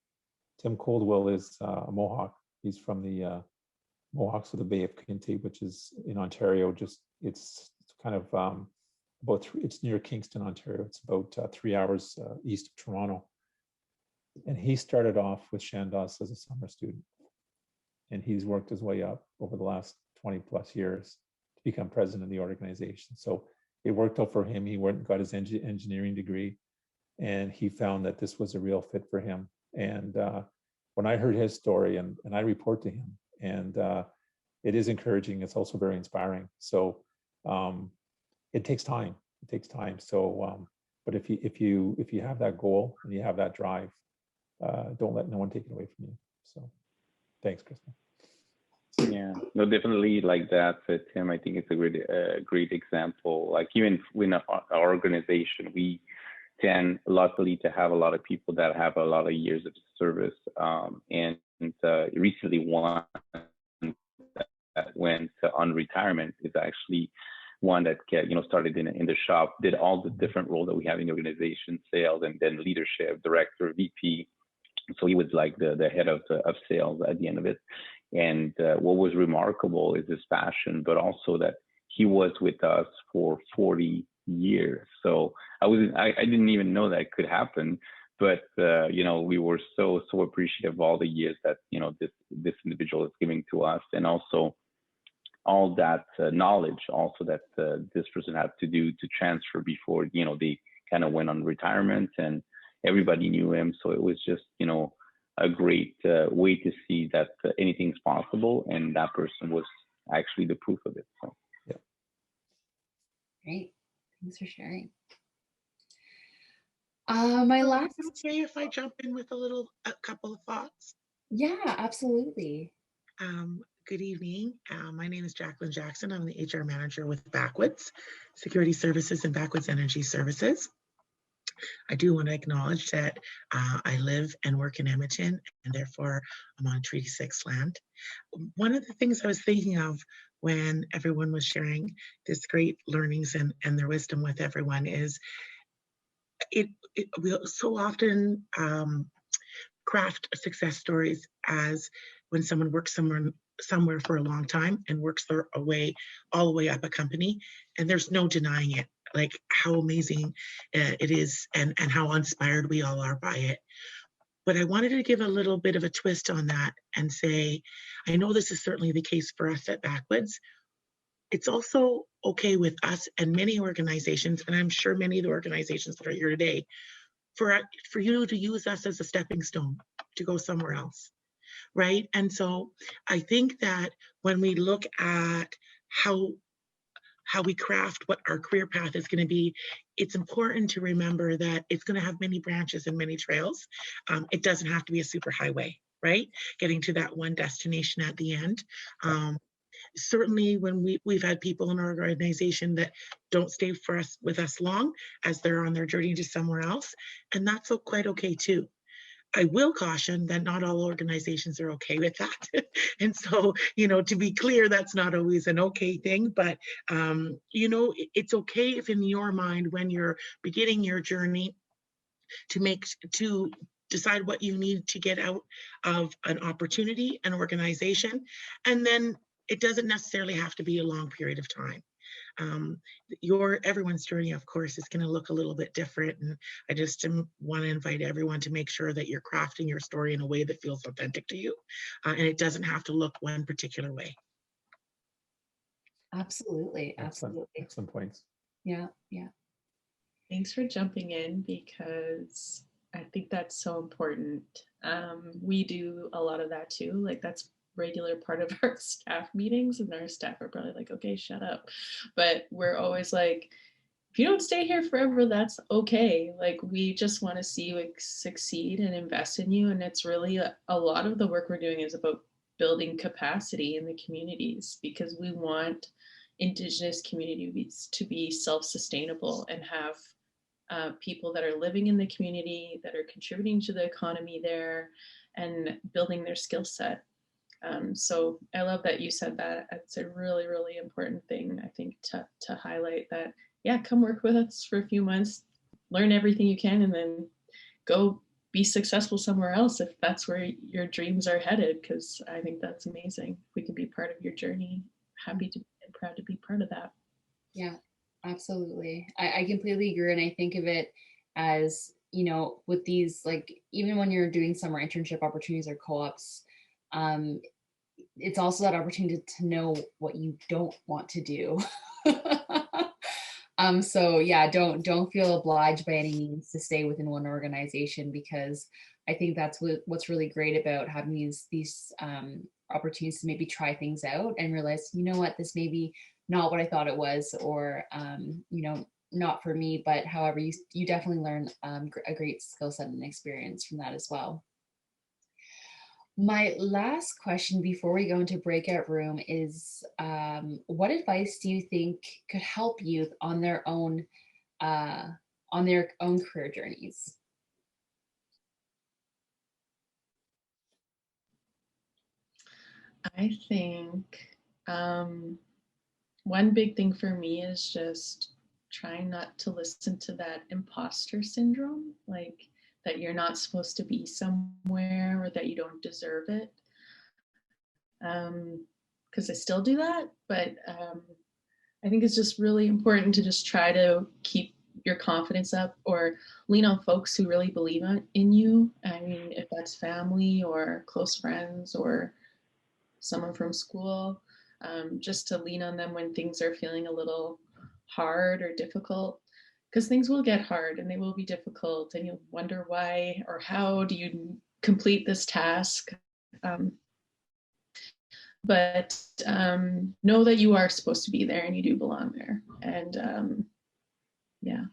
Tim Coldwell is a Mohawk. He's from the Mohawks of the Bay of Quinte, which is in Ontario. It's kind of it's near Kingston, Ontario. It's about 3 hours east of Toronto. And he started off with Shandos as a summer student. And he's worked his way up over the last 20 plus years to become president of the organization. So it worked out for him. He went and got his engineering degree, and he found that this was a real fit for him. And when I heard his story, and I report to him, and it is encouraging. It's also very inspiring. So it takes time. It takes time. So, but if you have that goal and you have that drive, don't let no one take it away from you. So, thanks, Krista. Yeah, no, definitely like that, Tim. I think it's a great example. Like even in our organization, we tend luckily to have a lot of people that have a lot of years of service. And recently one that went on retirement is actually one that started in the shop, did all the different roles that we have in the organization, sales, and then leadership, director, VP. So he was like the head of sales at the end of it. And what was remarkable is his passion, but also that he was with us for 40 years. So I didn't even know that could happen, but we were so appreciative of all the years that this individual is giving to us, and also all that knowledge also that this person had to do to transfer before they kind of went on retirement, and everybody knew him. So it was just a great way to see that anything's possible, and that person was actually the proof of it. So yeah. Great, thanks for sharing. My last. Okay, if I jump in with a couple of thoughts. Yeah, absolutely. Good evening. My name is Jacqueline Jackson. I'm the HR manager with Backwoods Security Services and Backwoods Energy Services. I do want to acknowledge that I live and work in Edmonton, and therefore I'm on Treaty 6 land. One of the things I was thinking of when everyone was sharing this great learnings and their wisdom with everyone is we so often craft success stories as when someone works somewhere for a long time and works their way all the way up a company, and there's no denying it, like how amazing it is and how inspired we all are by it. But I wanted to give a little bit of a twist on that and say, I know this is certainly the case for us at Backwoods. It's also okay with us and many organizations, and I'm sure many of the organizations that are here today, for you to use us as a stepping stone to go somewhere else, right? And so I think that when we look at how we craft what our career path is going to be, it's important to remember that it's going to have many branches and many trails. It doesn't have to be a super highway, right? Getting to that one destination at the end. Certainly when we've had people in our organization that don't stay with us long as they're on their journey to somewhere else, and that's quite okay too. I will caution that not all organizations are okay with that. And so, to be clear, that's not always an okay thing, but it's okay if in your mind, when you're beginning your journey, to decide what you need to get out of an opportunity, an organization, and then it doesn't necessarily have to be a long period of time. Everyone's journey, of course, is going to look a little bit different, and I just want to invite everyone to make sure that you're crafting your story in a way that feels authentic to you, and it doesn't have to look one particular way. Absolutely. Excellent points. Yeah. Thanks for jumping in, because I think that's so important. We do a lot of that too. Like that's regular part of our staff meetings, and our staff are probably like, okay, shut up. But we're always like, if you don't stay here forever, that's okay. Like, we just want to see you succeed and invest in you. And it's really a lot of the work we're doing is about building capacity in the communities, because we want Indigenous communities to be self-sustainable and have people that are living in the community, that are contributing to the economy there and building their skill set. So I love that you said that. It's a really, really important thing, I think, to highlight that, yeah, come work with us for a few months, learn everything you can, and then go be successful somewhere else if that's where your dreams are headed, because I think that's amazing. We can be part of your journey. Happy to and proud to be part of that. Yeah, absolutely. I completely agree. And I think of it as, you know, with these, like, even when you're doing summer internship opportunities or co-ops, it's also that opportunity to know what you don't want to do. So yeah, don't feel obliged by any means to stay within one organization, because I think that's what's really great about having these opportunities to maybe try things out and realize, you know what, this may be not what I thought it was, or you know, not for me. But however, you definitely learn a great skill set and experience from that as well. My last question before we go into breakout room is, what advice do you think could help youth on their own career journeys? I think one big thing for me is just trying not to listen to that imposter syndrome, like that you're not supposed to be somewhere or that you don't deserve it. Because I still do that, but I think it's just really important to just try to keep your confidence up, or lean on folks who really believe in you. I mean, if that's family or close friends or someone from school, just to lean on them when things are feeling a little hard or difficult, because things will get hard and they will be difficult, and you'll wonder why or how do you complete this task. But know that you are supposed to be there and you do belong there. And yeah,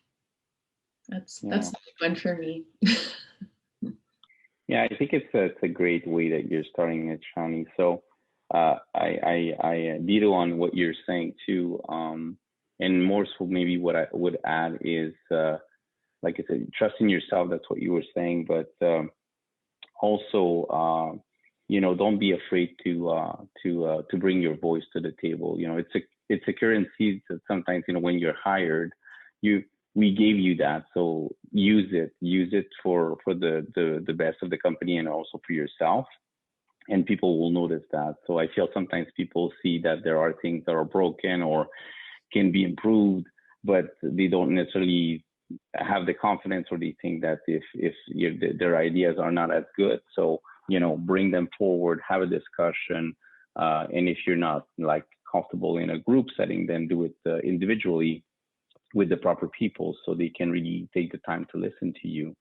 that's the one for me. Yeah, I think it's a great way that you're starting it, Shauni. So I veto on what you're saying too. And more so, maybe what I would add is, like I said, trust in yourself. That's what you were saying, but also, you know, don't be afraid to bring your voice to the table. You know, it's a currency that sometimes, you know, when you're hired, we gave you that, so use it for the best of the company and also for yourself, and people will notice that. So I feel sometimes people see that there are things that are broken or can be improved, but they don't necessarily have the confidence, or they think that if their ideas are not as good. So, you know, bring them forward, have a discussion, and if you're not like comfortable in a group setting, then do it individually with the proper people, so they can really take the time to listen to you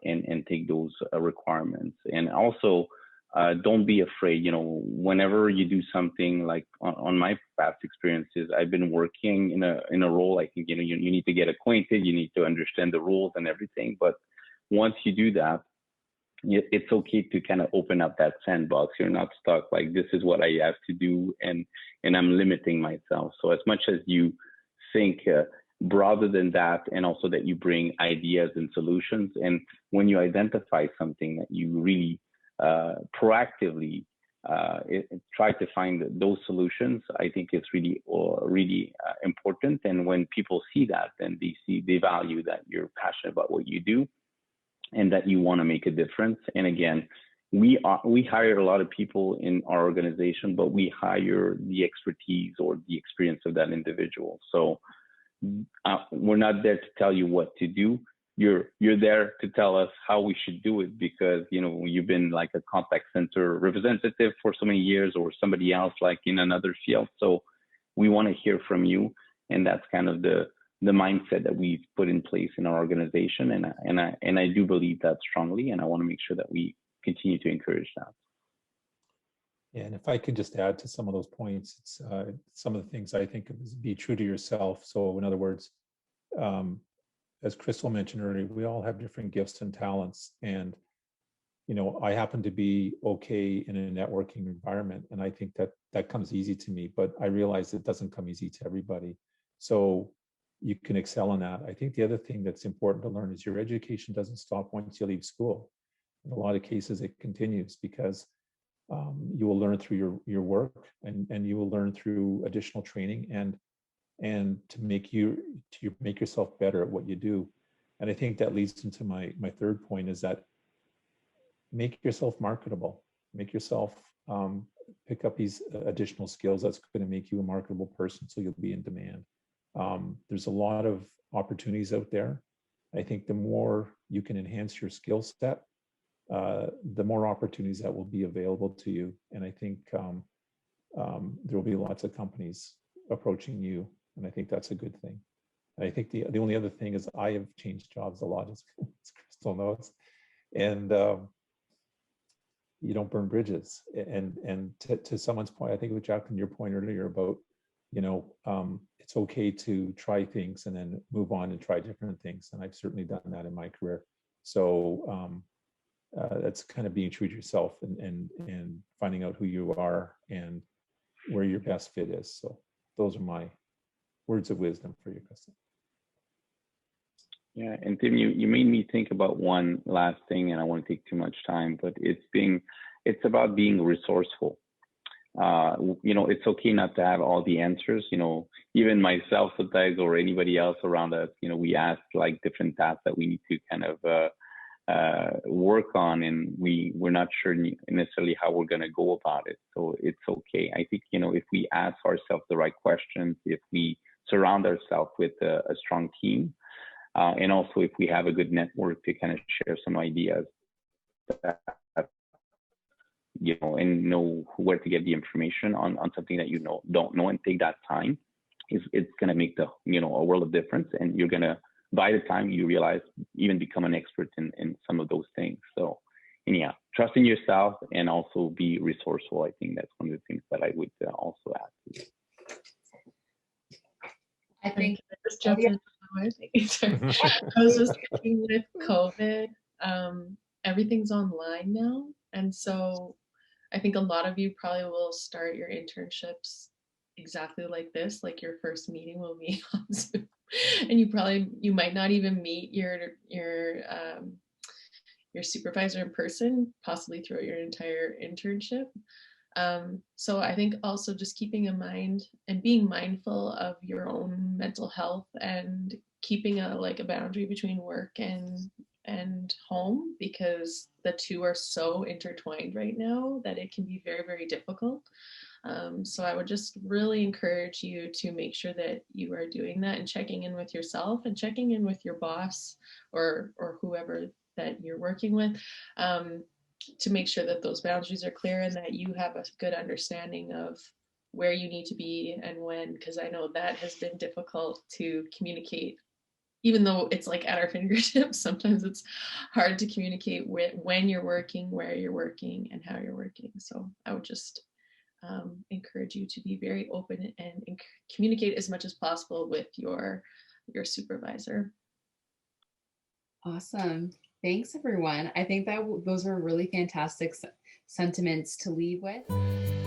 and take those requirements. And also, don't be afraid. You know, whenever you do something, like on my past experiences, I've been working in a role. I think, you know, you need to get acquainted, you need to understand the rules and everything. But once you do that, it's okay to kind of open up that sandbox. You're not stuck like, this is what I have to do, and I'm limiting myself. So as much as you think broader than that, and also that you bring ideas and solutions, and when you identify something that you really proactively try to find those solutions, I think it's really important. And when people see that, then they value that you're passionate about what you do and that you want to make a difference. And again, we hire a lot of people in our organization, but we hire the expertise or the experience of that individual. So we're not there to tell you what to do. You're there to tell us how we should do it, because, you know, you've been like a contact center representative for so many years, or somebody else like in another field. So we want to hear from you, and that's kind of the mindset that we've put in place in our organization. And I do believe that strongly, and I want to make sure that we continue to encourage that. Yeah, and if I could just add to some of those points, it's some of the things I think of is be true to yourself. So in other words, as Crystal mentioned earlier, we all have different gifts and talents. And, I happen to be okay in a networking environment. And I think that comes easy to me, but I realize it doesn't come easy to everybody. So you can excel in that. I think the other thing that's important to learn is your education doesn't stop once you leave school. In a lot of cases, it continues because you will learn through your work, and you will learn through additional training and to make yourself better at what you do. And I think that leads into my third point, is that make yourself marketable. Make yourself pick up these additional skills that's going to make you a marketable person, so you'll be in demand. There's a lot of opportunities out there. I think the more you can enhance your skill set, the more opportunities that will be available to you. And I think there will be lots of companies approaching you, and I think that's a good thing. And I think the only other thing is I have changed jobs a lot, as Crystal knows, and you don't burn bridges. And to someone's point, I think with Jacqueline, your point earlier about, it's okay to try things and then move on and try different things. And I've certainly done that in my career. So that's kind of being true to yourself and finding out who you are and where your best fit is. So those are my words of wisdom for you, Kristen. Yeah, and Tim, you made me think about one last thing, and I won't take too much time, but it's about being resourceful. It's okay not to have all the answers. Even myself sometimes, or anybody else around us, we ask like different tasks that we need to kind of work on, and we're not sure necessarily how we're going to go about it. So it's okay. I think, if we ask ourselves the right questions, if we surround ourselves with a strong team, and also if we have a good network to kind of share some ideas, and know where to get the information on something that don't know, and take that time, it's going to make a world of difference. And you're going to, by the time you realize, even become an expert in some of those things. So, and yeah, trust in yourself and also be resourceful. I think that's one of the things that I would also add. I think just jump in. I was just thinking with COVID, everything's online now. And so I think a lot of you probably will start your internships exactly like this, like your first meeting will be on Zoom. And you might not even meet your supervisor in person, possibly throughout your entire internship. So I think also just keeping in mind and being mindful of your own mental health, and keeping a boundary between work and home, because the two are so intertwined right now that it can be very, very difficult. So I would just really encourage you to make sure that you are doing that and checking in with yourself and checking in with your boss or whoever that you're working with, to make sure that those boundaries are clear and that you have a good understanding of where you need to be and when, because I know that has been difficult to communicate. Even though it's like at our fingertips, sometimes it's hard to communicate when you're working, where you're working, and how you're working. So I would just encourage you to be very open and communicate as much as possible with your supervisor. Awesome. Thanks, everyone. I think that those were really fantastic sentiments to leave with.